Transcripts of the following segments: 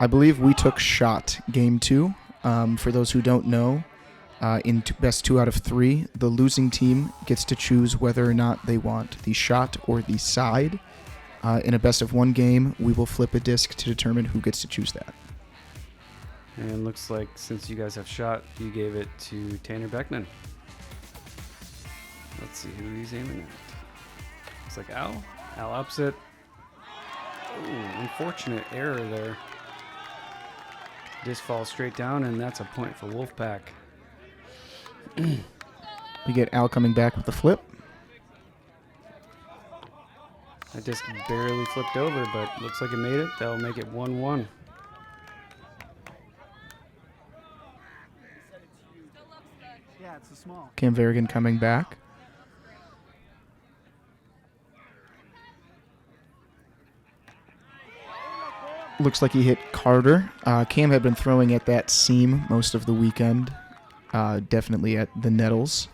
I believe we took shot game 2. For those who don't know, in best 2 out of 3, the losing team gets to choose whether or not they want the shot or the side. In a best of 1 game, we will flip a disc to determine who gets to choose that. And looks like since you guys have shot, you gave it to Tanner Beckman. Let's see who he's aiming at. Looks like Al. Al ups it. Ooh, unfortunate error there. Disc falls straight down, and that's a point for Wolfpack. We get Al coming back with the flip. That disc barely flipped over, but looks like it made it. That'll make it 1-1. Cam Varigan coming back. Looks like he hit Carter. Cam had been throwing at that seam most of the weekend. Definitely at the nettles.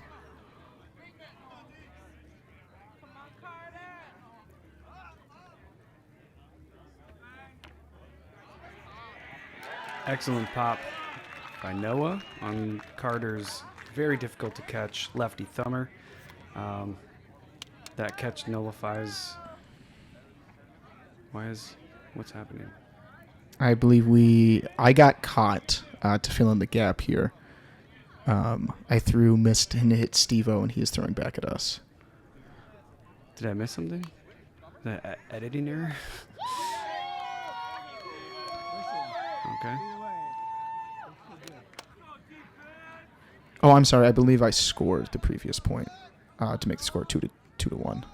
Excellent pop by Noah on Carter's very difficult to catch lefty thumber. That catch nullifies. What's happening? I believe I got caught to fill in the gap here. I missed, and hit Steve-O, and he is throwing back at us. Did I miss something? The editing error? Okay. Oh, I'm sorry. I believe I scored the previous point to make the score 2-1.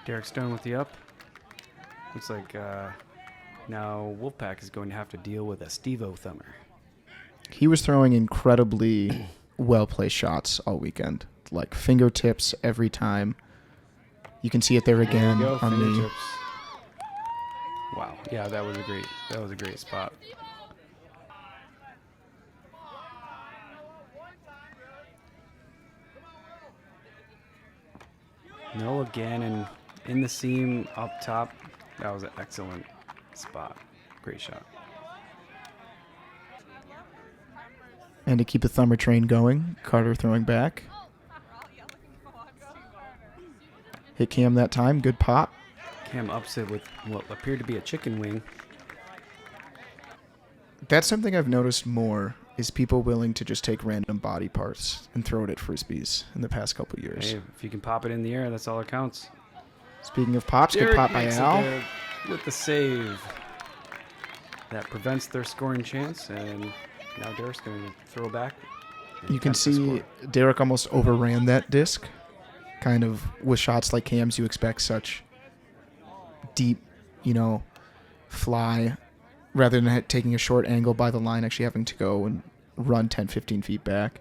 Derek Stone with the up. Looks like now Wolfpack is going to have to deal with a Steve-O thumber. He was throwing incredibly well-placed shots all weekend, like fingertips every time. You can see it there again There you go, on fingertips. Wow, yeah, that was a great spot. No, again, and in the seam up top, that was an excellent spot. Great shot. And to keep the thumber train going, Carter throwing back. Hit Cam that time. Good pop. Cam ups it with what appeared to be a chicken wing. That's something I've noticed more, is people willing to just take random body parts and throw it at frisbees in the past couple of years. Hey, if you can pop it in the air, that's all that counts. Speaking of pops, good Derek pop by makes it Al. there with the save. That prevents their scoring chance, and now Derek's going to throw back. You can see Derek almost overran that disc. Kind of with shots like Cam's, you expect such deep, fly, rather than taking a short angle by the line, actually having to go and run 10, 15 feet back.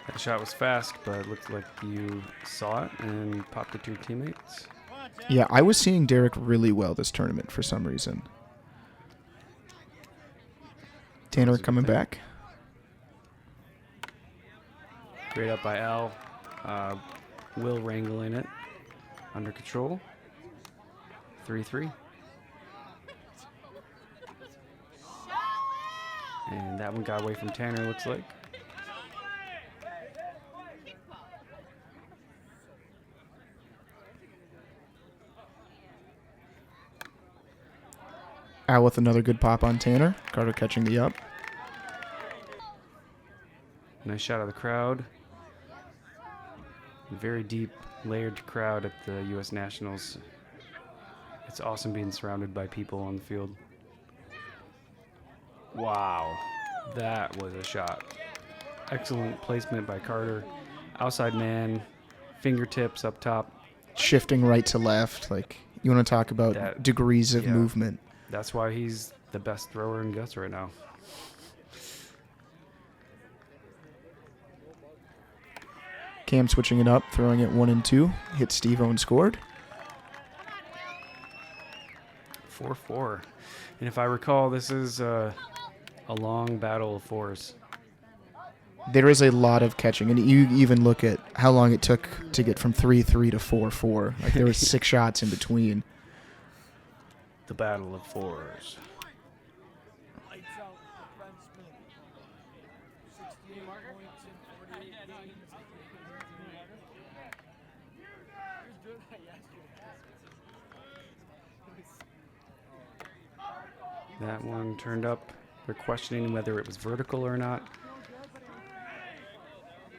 That shot was fast, but it looked like you saw it and popped it to your teammates. Yeah, I was seeing Derek really well this tournament for some reason. Tanner coming back. Great up by Al. Will wrangling it. Under control. 3-3. And that one got away from Tanner, looks like. Al with another good pop on Tanner. Carter catching the up. Nice shot of the crowd. Very deep, layered crowd at the U.S. Nationals. It's awesome being surrounded by people on the field. Wow, that was a shot. Excellent placement by Carter. Outside man, fingertips up top. Shifting right to left. Like, you want to talk about degrees of movement. That's why he's the best thrower in GUTS right now. Cam switching it up, throwing it 1 and 2. Hit Steve-O and scored. 4-4. And if I recall, this is a long battle of fours. There is a lot of catching, and you even look at how long it took to get from 3-3 to 4-4. Like there was 6 shots in between. The battle of fours. That one turned up. They're questioning whether it was vertical or not.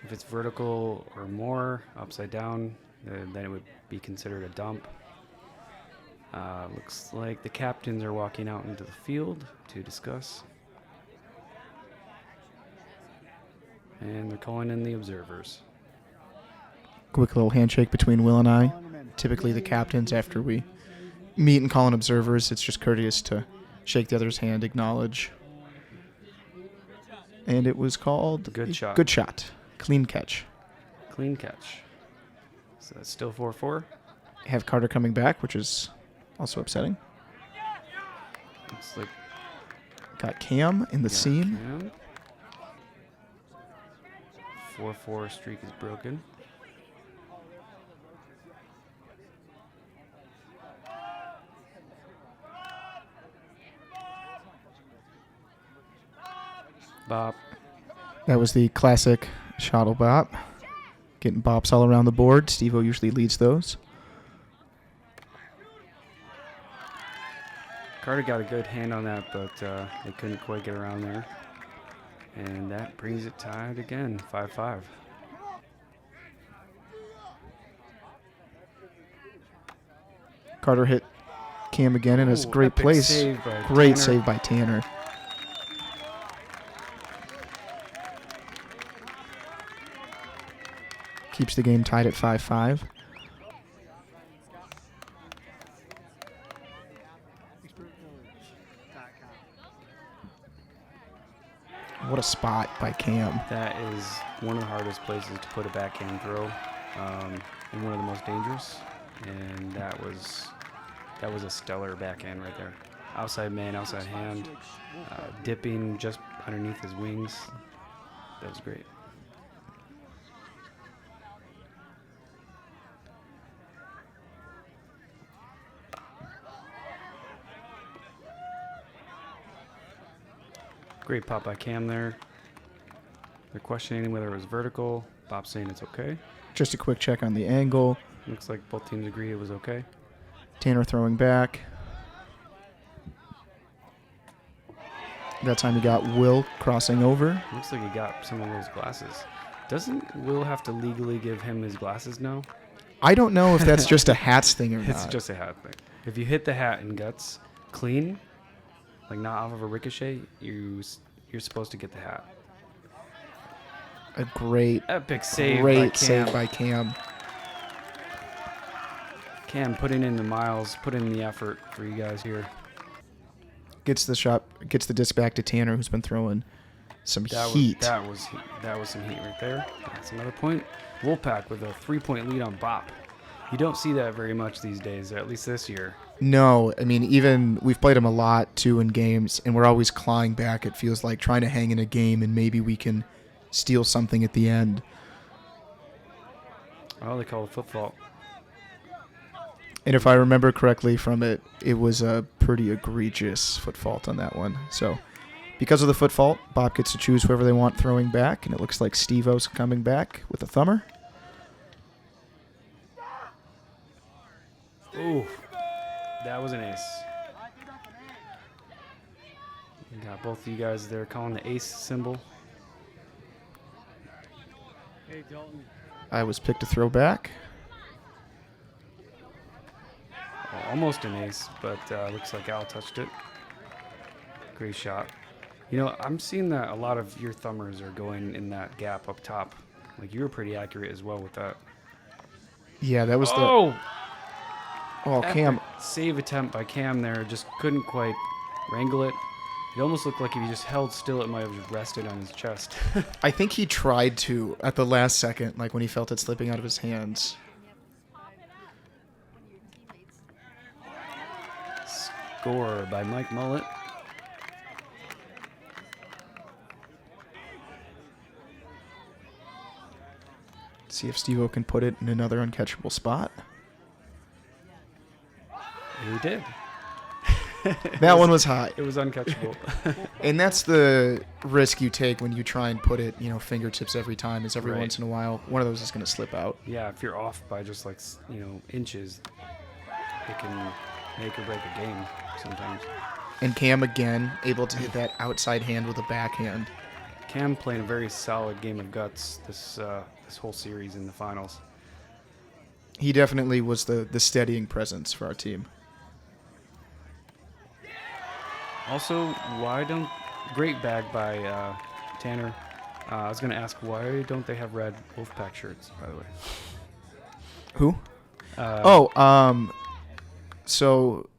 If it's vertical or more, upside down, then it would be considered a dump. Looks like the captains are walking out into the field to discuss. And they're calling in the observers. Quick little handshake between Will and I. Typically the captains, after we meet and call in observers, it's just courteous to shake the other's hand, acknowledge. And it was called Good shot. Good shot. Clean catch. Clean catch. So that's still 4-4. Have Carter coming back, which is also upsetting. Looks like Got Cam in the seam. Cam. 4-4 streak is broken. Bop. That was the classic shuttle bop. Getting bops all around the board. Steve-O usually leads those. Carter got a good hand on that, but they couldn't quite get around there. And that brings it tied again, 5-5. Carter hit Cam again in his great Epic place. save by Great Tanner. save by Tanner. Keeps the game tied at 5-5. What a spot by Cam. That is one of the hardest places to put a backhand throw, and one of the most dangerous. And that was a stellar backhand right there. Outside man, outside hand, dipping just underneath his wings. That was great. Great pop by Cam there. They're questioning whether it was vertical. Bob's saying it's okay. Just a quick check on the angle. Looks like both teams agree it was okay. Tanner throwing back. That time he got Will crossing over. Looks like he got some of those glasses. Doesn't Will have to legally give him his glasses now? I don't know if that's just a hats thing or It's not. just a hat thing. If you hit the hat in guts clean, like not off of a ricochet, you're supposed to get the hat. A great Epic save by Great Cam. save by Cam. Cam putting in the miles, putting in the effort for you guys here. Gets the shot, gets the disc back to Tanner, who's been throwing some heat. That was some heat right there. That's another point. Wolfpack with a 3-point lead on Bop. You don't see that very much these days, at least this year. No, I mean, even we've played him a lot, too, in games, and we're always clawing back, it feels like, trying to hang in a game, and maybe we can steal something at the end. Oh, they call it foot fault. And if I remember correctly from it, it was a pretty egregious foot fault on that one. So because of the foot fault, Bob gets to choose whoever they want throwing back, and it looks like Steve-O's coming back with a thumber. Ooh, that was an ace. You got both of you guys there calling the ace symbol. I was picked to throw back. Almost an ace, but looks like Al touched it. Great shot. You know, I'm seeing that a lot of your thumbers are going in that gap up top. Like, you were pretty accurate as well with that. Yeah, that was Oh, Cam. save attempt by Cam there. Just couldn't quite wrangle it. It almost looked like if he just held still, it might have rested on his chest. I think he tried to at the last second, like when he felt it slipping out of his hands. Score by Mike Mullet. See if Steve-O can put it in another uncatchable spot. He did. That one was high. It was uncatchable. And that's the risk you take when you try and put it, fingertips every time. Is every Right. once in a while, one of those is going to slip out. Yeah, if you're off by just like, inches, it can make or break a game sometimes. And Cam, again, able to hit that outside hand with a backhand. Cam playing a very solid game of guts this whole series in the finals. He definitely was the steadying presence for our team. Also, great bag by Tanner. I was going to ask, why don't they have red Wolfpack shirts, by the way? Who? So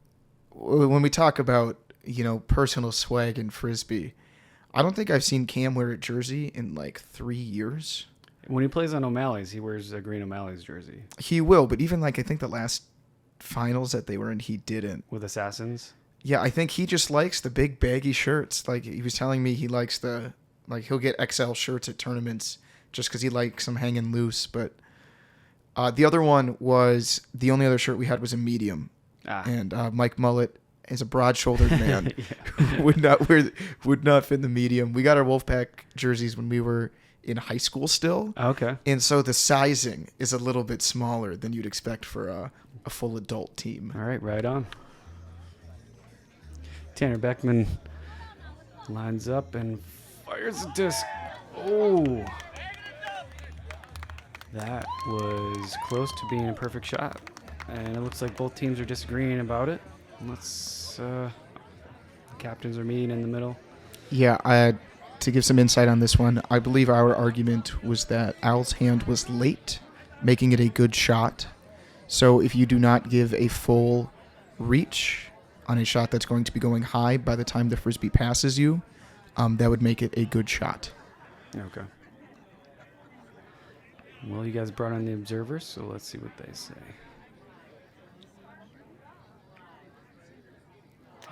when we talk about, personal swag and frisbee, I don't think I've seen Cam wear a jersey in like 3 years. When he plays on O'Malley's, he wears a green O'Malley's jersey. He will, but even I think the last finals that they were in, he didn't. With Assassins? Yeah, I think he just likes the big baggy shirts. Like he was telling me he likes he'll get XL shirts at tournaments just because he likes them hanging loose. But the other one was, the only other shirt we had was a medium. And Mike Mullet is a broad-shouldered man who would not fit in the medium. We got our Wolfpack jerseys when we were in high school still. Okay. And so the sizing is a little bit smaller than you'd expect for a full adult team. All right on. Tanner Beckman lines up and fires a disc. Oh. That was close to being a perfect shot. And it looks like both teams are disagreeing about it. The captains are meeting in the middle. Yeah, to give some insight on this one, I believe our argument was that Al's hand was late, making it a good shot. So if you do not give a full reach on a shot that's going to be going high by the time the frisbee passes you, that would make it a good shot. Okay. Well, you guys brought on the observers, so let's see what they say.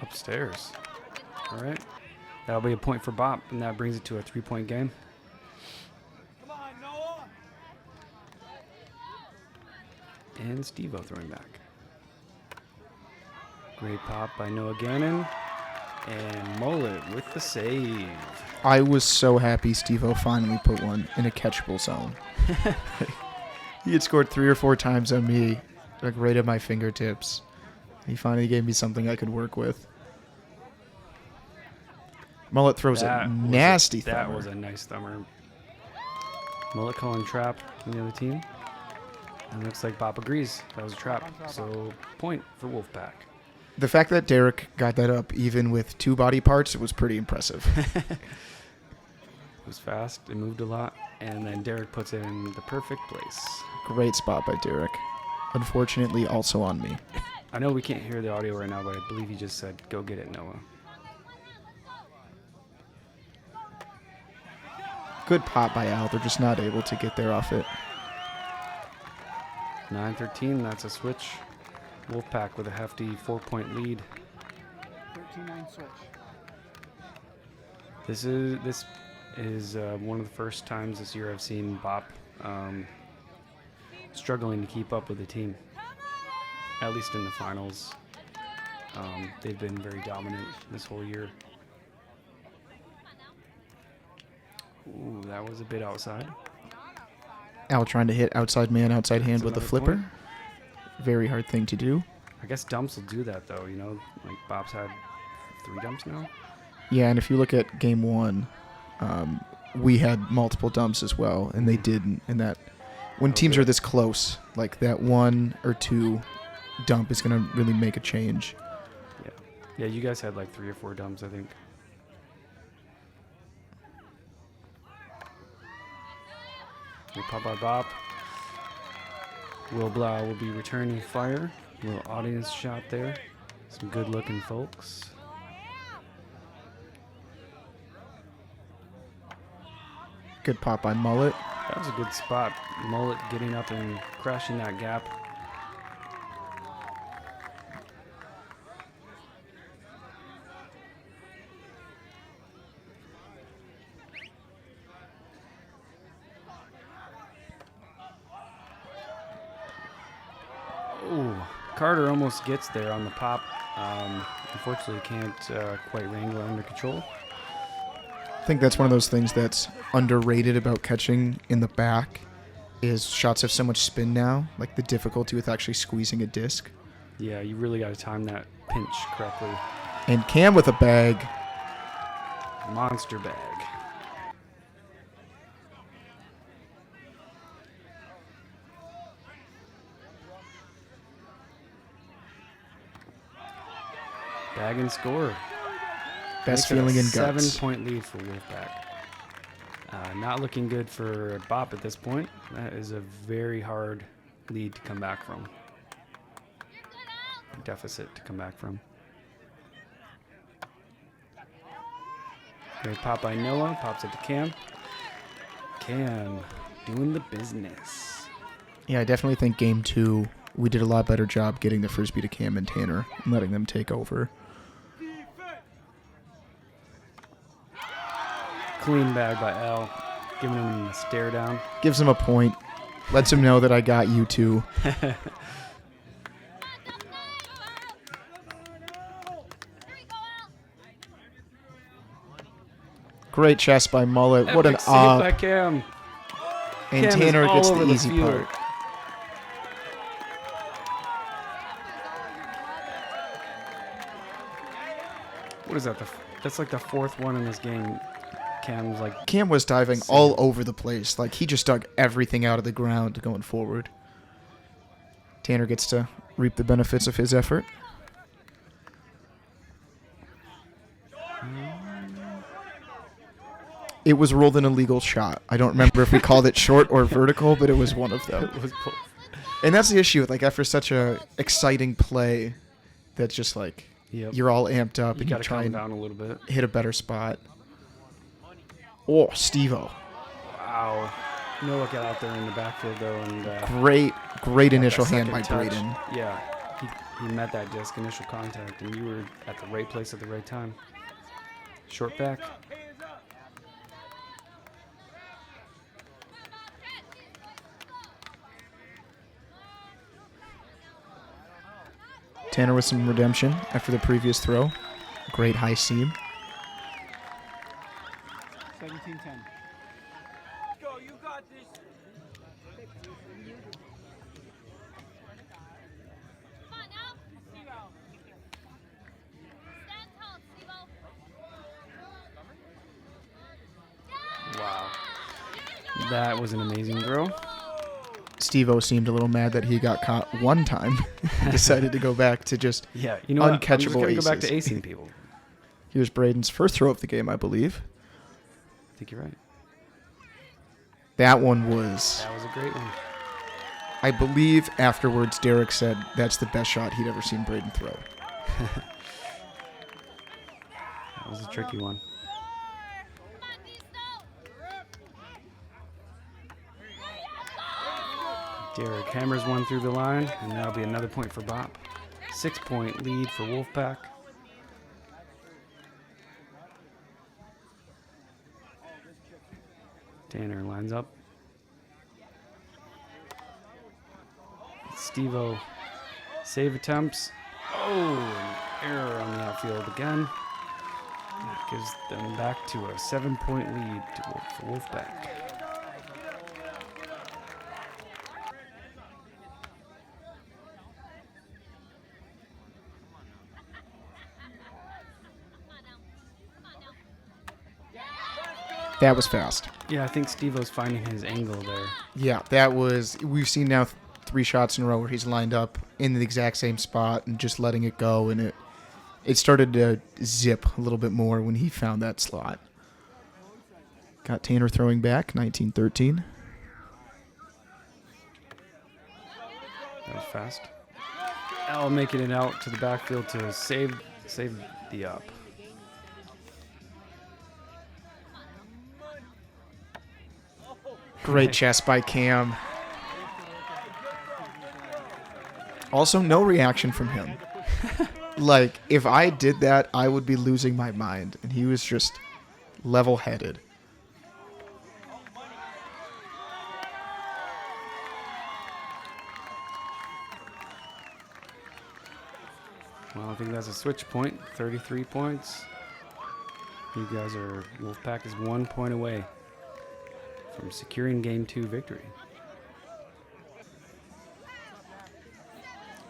Upstairs. All right. That'll be a point for Bop, and that brings it to a 3-point game. Come on, Noah. And Steve-O throwing back. Great pop by Noah Gannon. And Mullet with the save. I was so happy Steve-O finally put one in a catchable zone. He had scored 3 or 4 times on me, like right at my fingertips. He finally gave me something I could work with. Mullet throws a nasty thumber. That was a nice thumber. Mullet calling trap on the other team. And looks like Bop agrees. That was a trap. So point for Wolfpack. The fact that Derek got that up even with 2 body parts, it was pretty impressive. It was fast. It moved a lot. And then Derek puts it in the perfect place. Great spot by Derek. Unfortunately, also on me. I know we can't hear the audio right now, but I believe he just said, go get it, Noah. Good pop by Al. They're just not able to get there off it. 9-13, that's a switch. Wolfpack with a hefty 4-point lead. 13-9 switch. This is one of the first times this year I've seen Bop struggling to keep up with the team. At least in the finals. They've been very dominant this whole year. Ooh, that was a bit outside. Al trying to hit outside man, outside hand with a flipper. Point. Very hard thing to do. I guess dumps will do that, though, Like, Bop's had 3 dumps now. Yeah, and if you look at game 1, we had multiple dumps as well, and they didn't. And that, when teams are this close, like that 1 or 2 dump is going to really make a change. Yeah, you guys had like 3 or 4 dumps, I think. Good pop by Bop. Will Blau will be returning fire. A little audience shot there. Some good looking folks. Good pop by Mullet. That was a good spot. Mullet getting up and crashing that gap. Oh, Carter almost gets there on the pop. Unfortunately, can't quite wrangle it under control. I think that's one of those things that's underrated about catching in the back is shots have so much spin now, like the difficulty with actually squeezing a disc. Yeah, you really got to time that pinch correctly. And Cam with a bag. Monster bag. Bag and score. Best Makes it a feeling in guts. 7-point lead for Wolfpack. Not looking good for BOP at this point. That is a very hard lead to come back from. Deficit to come back from. Great pop by Noah. Pops it to Cam. Cam doing the business. Yeah, I definitely think game 2, we did a lot better job getting the frisbee to Cam and Tanner and letting them take over. Clean bag by L. Giving him the stare down. Gives him a point. Lets him know that I got you too. Great chest by Mullet. What an Epic save by op. Cam. And Cam is Tanner all gets over the the easy field. part. What is that? That's like the fourth one in this game. Cam's like... Cam was diving all over the place. Like, he just dug everything out of the ground going forward. Tanner gets to reap the benefits of his effort. It was ruled an illegal shot. I don't remember if we called it short or vertical, but it was one of them. It was both. And that's the issue. Like, after such a exciting play, that's just like, Yep. you're all amped up You and you got to try calm and down a little bit. hit a better spot. Oh, Steve-O. Wow. Noah got out there in the backfield, though, and... Great got initial that hand by second touch. Braden. Yeah. He met that disc, initial contact, and you were at the right place at the right time. Short back. Tanner with some redemption after the previous throw. Great high seam. 17-10. Go, you got this. Come on now. Stand tall, Steve-O. Wow. That was an amazing throw. Steve-O seemed a little mad that he got caught one time. Decided to go back to just Yeah, you know what? I'm just uncatchable going to go back to aces. acing people. Here's Braden's first throw of the game, I believe. I think you're right. That one was, That was a great one. I believe afterwards Derek said that's the best shot he'd ever seen Braden throw. That was a tricky one. Derek hammers one through the line, and that'll be another point for BOP. 6-point lead for Wolfpack. Tanner lines up. Steve-O save attempts. Oh, an error on the outfield again. That gives them back to a 7-point lead for Wolfpack. That was fast. Yeah, I think Steve-O's finding his angle there. Yeah, that was, we've seen now 3 shots in a row where he's lined up in the exact same spot and just letting it go, and it started to zip a little bit more when he found that slot. Got Tanner throwing back, 19-13. That was fast. L making it out to the backfield to save the up. Great chest by Cam. Also, no reaction from him. Like, if I did that, I would be losing my mind. And he was just level-headed. Well, I think that's a switch point. 33 points. You guys are, Wolfpack is 1 point away from securing game 2 victory.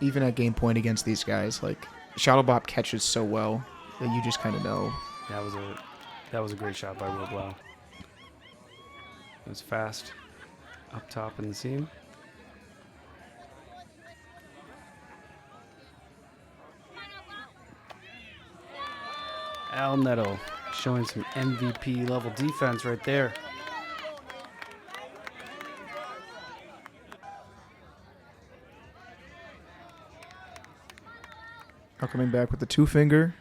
Even at game point against these guys, like Shuttle Bop catches so well that you just kind of know. That was a great shot by Will Blau. It was fast, up top in the seam. Al Netto showing some MVP level defense right there. Now coming back with the 2-finger.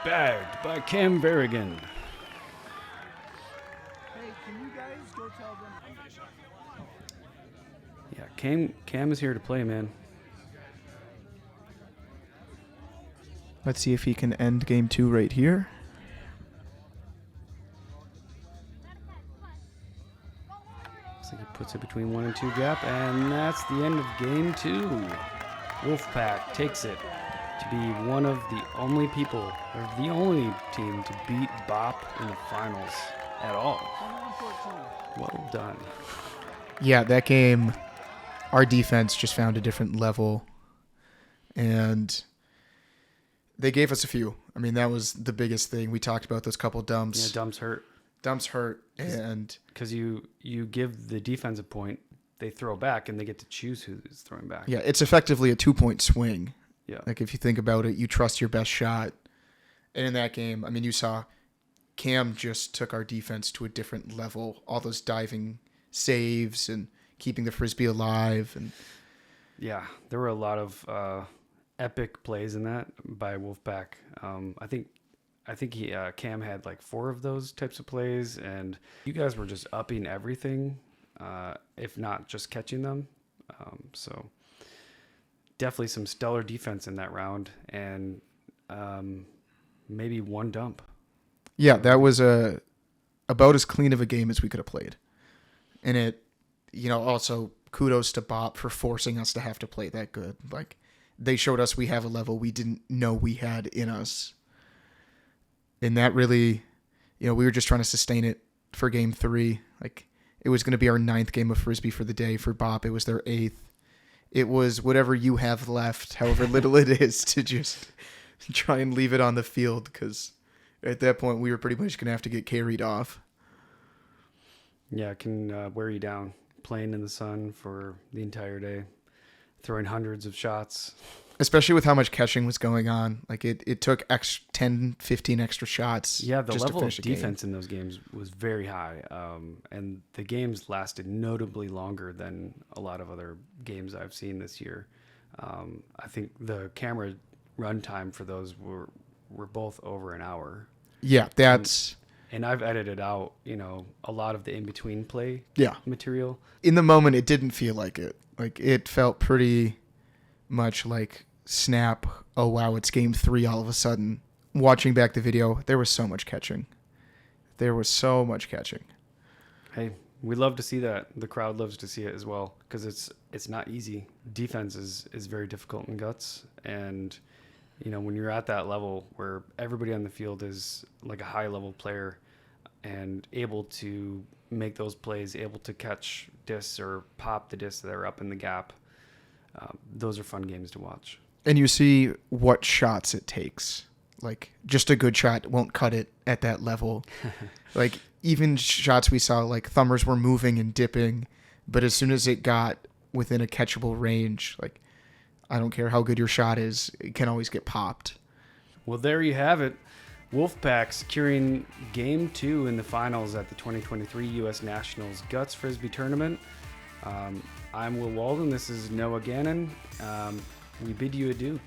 Bagged by Cam Varigan. Hey, can you guys go tell them? Yeah, Cam is here to play, man. Let's see if he can end game 2 right here. Looks like he puts it between 1 and 2 gap, and that's the end of game 2. Wolfpack takes it to be one of the only people, or the only team to beat BOP in the finals at all. 114. Well done. Yeah, that game, our defense just found a different level, and they gave us a few. I mean, that was the biggest thing. We talked about those couple dumps. Yeah, dumps hurt. Dumps hurt, and Because you give the defense a point, they throw back, and they get to choose who's throwing back. yeah, it's effectively a 2-point swing. Yeah. Like, if you think about it, you trust your best shot. And in that game, I mean, you saw Cam just took our defense to a different level. All those diving saves and keeping the frisbee alive. And Yeah, there were a lot of epic plays in that by Wolfpack. I think Cam had like 4 of those types of plays, and you guys were just upping everything, if not just catching them. So definitely some stellar defense in that round, and maybe 1 dump. yeah, that was about as clean of a game as we could have played. And it, also kudos to BOP for forcing us to have to play that good. Like, they showed us we have a level we didn't know we had in us. And that really, we were just trying to sustain it for game 3. Like, it was going to be our 9th game of frisbee for the day. For BOP, it was their 8th. It was whatever you have left, however little it is, to just try and leave it on the field, because at that point we were pretty much going to have to get carried off. Yeah, it can wear you down playing in the sun for the entire day, throwing hundreds of shots. Especially with how much catching was going on. Like, it took 10, 15 extra shots. Yeah, the just to level of finish a game. defense in those games was very high. And the games lasted notably longer than a lot of other games I've seen this year. I think the camera runtime for those were both over an hour. Yeah, that's... And I've edited out, a lot of the in-between play material. In the moment, it didn't feel like it. Like, it felt pretty much like snap, oh wow, it's game 3 all of a sudden. Watching back the video, there was so much catching. Hey, we love to see that. The crowd loves to see it as well, because it's not easy. Defense is very difficult in Guts, and when you're at that level where everybody on the field is like a high-level player and able to make those plays, able to catch discs or pop the discs that are up in the gap, those are fun games to watch. And you see what shots it takes. Like, just a good shot won't cut it at that level. Like, even shots we saw, like, thumbers were moving and dipping, but as soon as it got within a catchable range, like, I don't care how good your shot is, it can always get popped. Well, there you have it. Wolfpack securing game 2 in the finals at the 2023 U.S. Nationals Guts Frisbee Tournament. I'm Will Walden. This is Noah Gannon. We bid you adieu,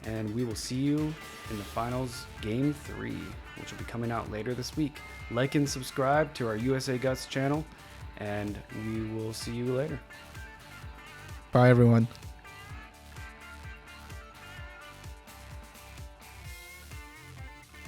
and we will see you in the finals game 3, which will be coming out later this week. Like and subscribe to our USA Guts channel, and we will see you later. Bye, everyone.